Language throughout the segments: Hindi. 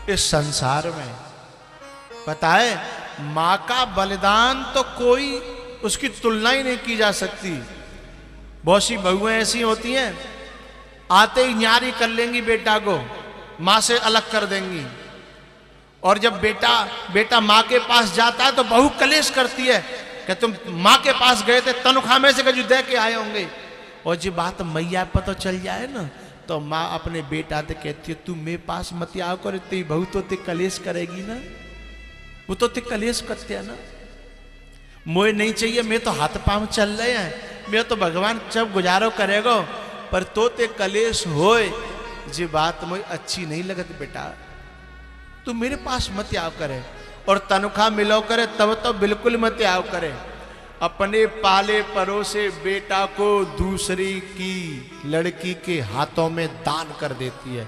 इस संसार में। पता है, मां का बलिदान तो कोई उसकी तुलना ही नहीं की जा सकती। बहुत सी बहुएं ऐसी होती हैं, आते ही न्यारी कर लेंगी बेटा को, मां से अलग कर देंगी। और जब बेटा मां के पास जाता है तो बहू कलेश करती है कि तुम मां के पास गए थे, तनख्वाह में से जो दे के आए होंगे। और जो बात मैया पर तो चल जाए ना, तो माँ अपने बेटा से कहती है तू मेरे पास मत आओ कर, तेरी बहू तो ते कलेश करेगी ना, वो तो ते कलेश करते है ना। मोए नहीं चाहिए, मैं तो हाथ पांव चल रहे हैं, मैं तो भगवान जब गुजारो करेगा, पर तो ते कलेश होए जी बात मुझे अच्छी नहीं लगती बेटा, तू मेरे पास मत आओ करे। और तनख्वाह मिलो करे तब तो बिल्कुल मत आओ करे। अपने पाले परोसे बेटा को दूसरी की लड़की के हाथों में दान कर देती है।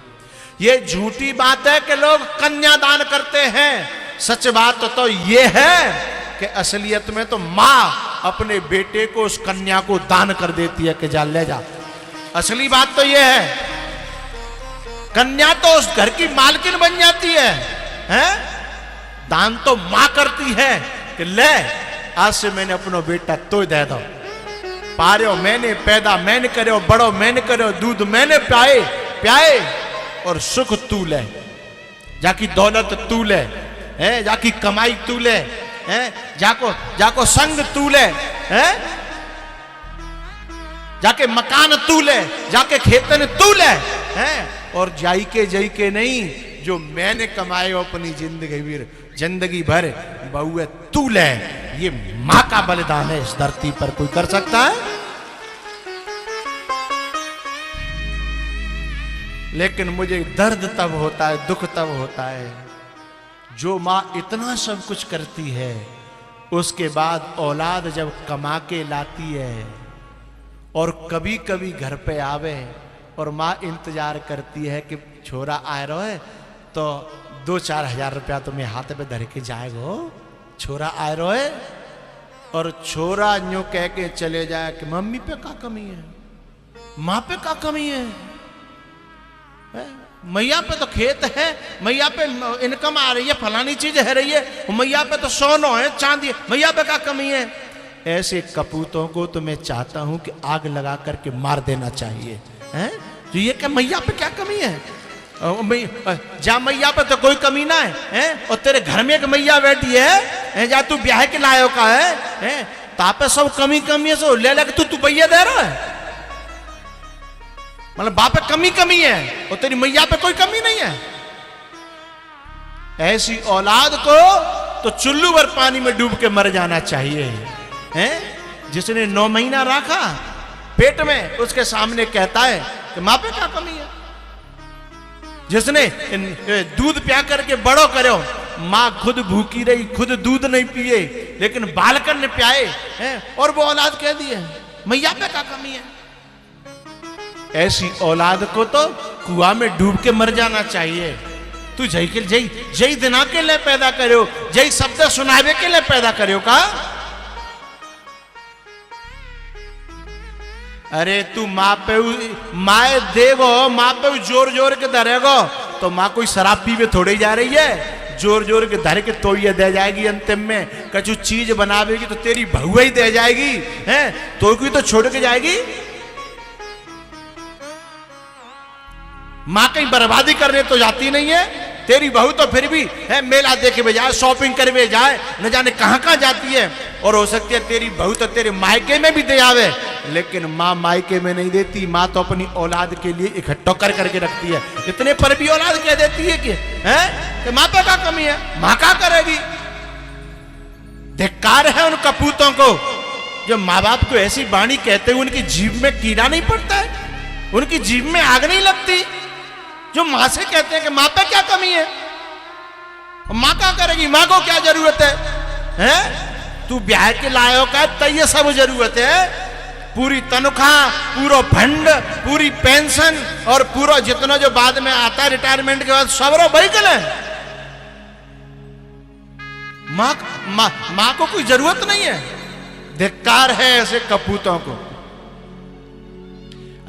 ये झूठी बात है कि लोग कन्या दान करते हैं। सच बात तो ये है कि असलियत में तो मां अपने बेटे को उस कन्या को दान कर देती है कि जा ले जा। असली बात तो ये है, कन्या तो उस घर की मालकिन बन जाती है, हैं? दान तो मां करती है कि ले आज से मैंने अपनो बेटा तो दे दो, पारो मैंने पैदा मैंने करो, बड़ो मैंने करो, दूध मैंने प्याए और सुख तू ले, जाकी दौलत तू ले, है जाकी कमाई तू ले, है जाको संग तू ले, है जाके मकान तू ले, जाके खेतन तू ले, है और जाई के नहीं, जो मैंने कमाए अपनी जिंदगी भर बहुए तू ले। ये मां का बलिदान है, इस धरती पर कोई कर सकता है? लेकिन मुझे दर्द तब होता है, दुख तब होता है, जो मां इतना सब कुछ करती है, उसके बाद औलाद जब कमा के लाती है और कभी कभी घर पे आवे और मां इंतजार करती है कि छोरा आ रहा है तो 2-4 हजार रुपया तुम्हें हाथ पे धर के जाएगो, छोरा आ रहा है। और छोरा यूं कह के चले जाए कि मम्मी पे क्या कमी है, मां पे क्या कमी है? मैया पे तो खेत है, मैया पे इनकम आ रही है, फलानी चीज है रही है, मैया पे तो सोना है, चांदी है, मैया पे क्या कमी है? ऐसे कपूतों को तो मैं चाहता हूं कि आग लगा करके मार देना चाहिए, हैं? तो ये क्या मैया पे क्या कमी है? जा मैया पे तो कोई कमी ना है, और तेरे घर में एक मैया बैठी है, जा तू ब्याह के लायो का है, तापे सब कमी है, सो ले लग तू भैया दे रहा है, मतलब बाप पे कमी है और तेरी मैया पे कोई कमी नहीं है। ऐसी औलाद को तो चुल्लू भर पानी में डूब के मर जाना चाहिए, हैं? जिसने 9 महीना रखा पेट में, उसके सामने कहता है कि मां पे क्या कमी है? जिसने दूध प्या करके बड़ो करो, मां खुद भूखी रही, खुद दूध नहीं पिए, लेकिन बालकन ने प्याए, हैं? और वो औलाद कह दी है मैया पे क्या कमी है? ऐसी औलाद को तो कुआं में डूब के मर जाना चाहिए। तू जय दिना के लिए पैदा करो, जय शब्द सुनावे के लिए पैदा करो का? अरे तू माए देगो, माँ पे जोर के धरेगो तो माँ कोई शराब पीवे थोड़ी जा रही है, जोर के धर के तो ये दे जाएगी। अंतिम में कछु चीज बनावेगी तो तेरी बहुआ ही दे जाएगी, हैं? तो कोई तो छोड़ के जाएगी। माँ कहीं बर्बादी करने तो जाती नहीं है, तेरी बहू तो फिर भी है मेला देखे में जाए, शॉपिंग करने जाए, न जाने कहां जाती है। और हो सकती है तेरी बहू तो तेरे मायके में भी दे आवे, लेकिन माँ मायके में नहीं देती। माँ तो अपनी औलाद के लिए इकट्ठा करके रखती है। इतने पर भी औलाद कह देती है कि माँ पे क्या कमी है, माँ क्या करेगी? धिक्कार है उन कपूतों को जो माँ बाप को ऐसी वाणी कहते हुए उनकी जीभ में कीड़ा नहीं पड़ता है, उनकी जीभ में आग नहीं लगती, जो मां से कहते हैं कि मां पे क्या कमी है, मां क्या करेगी, मां को क्या जरूरत है, हैं? तू ब्याह के लायो का तो ये सब जरूरत है, पूरी तनख्वाह, पूरा फंड, पूरी पेंशन और पूरा जितना जो बाद में आता है रिटायरमेंट के बाद सब रो बहीकल है। मां को कोई जरूरत नहीं है। धिक्कार है ऐसे कपूतों को।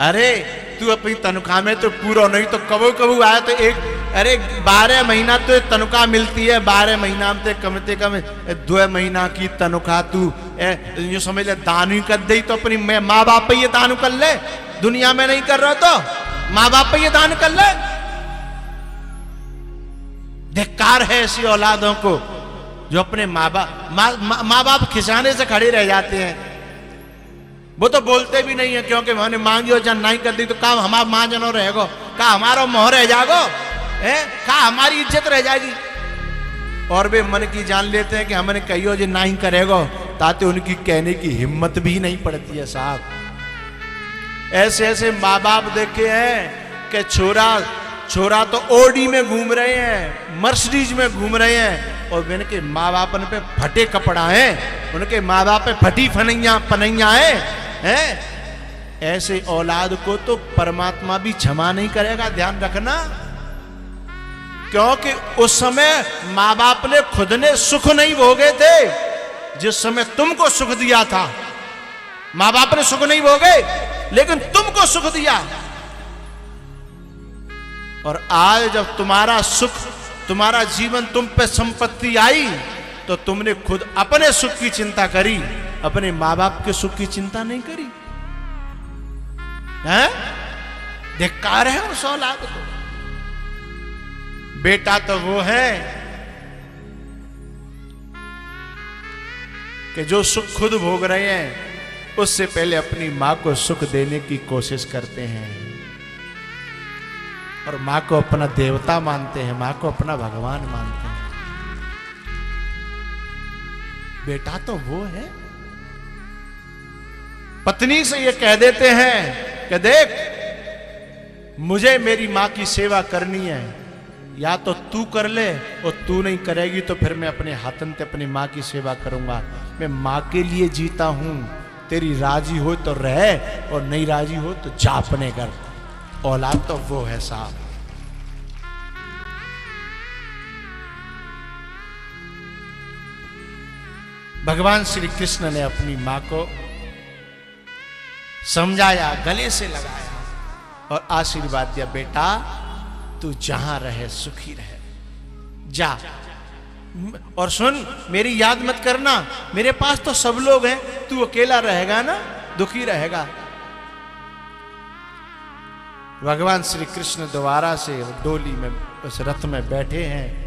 अरे तू अपनी तनख्वाह में तो पूरा नहीं तो कबू कबू आया तो एक अरे 12 महीना तो तनख्वाह मिलती है, 12 महीना में कम से कम 2 महीना की तनख्वाह तू यूं समझ ले दान ही कर दे तो अपनी माँ बाप पे ये दान कर ले, दुनिया में नहीं कर रहा तो माँ बाप पे ये दान कर ले। धिक्कार है ऐसी औलादों को जो अपने माँ बाप खिसाने से खड़े रह जाते हैं। वो तो बोलते भी नहीं है क्योंकि मैंने मांगी जन नहीं कर दी तो काम हमारा मां जनो रहेगो, का हमारा मोह रह जाएगो है, का हमारी इज्जत रह जाएगी। और वे मन की जान लेते हैं कि हमने कहियो जो नहीं करेगो, ताते उनकी कहने की हिम्मत भी नहीं पड़ती है साहब। ऐसे ऐसे माँ बाप देखे हैं कि छोरा तो ओडी में घूम रहे हैं, मर्सिडीज में घूम रहे हैं, और उनके माँ बाप पे फटे कपड़ा है, उनके माँ बाप पे फटी पनैया है। ऐसे औलाद को तो परमात्मा भी क्षमा नहीं करेगा, ध्यान रखना। क्योंकि उस समय माँ बाप ने खुद ने सुख नहीं भोगे थे जिस समय तुमको सुख दिया था। माँ बाप ने सुख नहीं भोगे लेकिन तुमको सुख दिया। और आज जब तुम्हारा सुख, तुम्हारा जीवन तुम पे संपत्ति आई तो तुमने खुद अपने सुख की चिंता करी, अपने माँ बाप के सुख की चिंता नहीं करी है। धिक्कार है उस औलाद को। बेटा तो वो है कि जो सुख खुद भोग रहे हैं उससे पहले अपनी मां को सुख देने की कोशिश करते हैं और मां को अपना देवता मानते हैं, मां को अपना भगवान मानते हैं। बेटा तो वो है। पत्नी से ये कह देते हैं कि देख मुझे मेरी मां की सेवा करनी है, या तो तू कर ले और तू नहीं करेगी तो फिर मैं अपने हाथन से अपनी मां की सेवा करूंगा। मैं मां के लिए जीता हूं, तेरी राजी हो तो रह और नहीं राजी हो तो जा अपने घर। औलाद तो वो है साहब। भगवान श्री कृष्ण ने अपनी मां को समझाया, गले से लगाया और आशीर्वाद दिया, बेटा तू जहां रहे सुखी रहे, जा। और सुन, मेरी याद मत करना, मेरे पास तो सब लोग हैं, तू अकेला रहेगा ना, दुखी रहेगा। भगवान श्री कृष्ण दोबारा से डोली में, उस रथ में बैठे हैं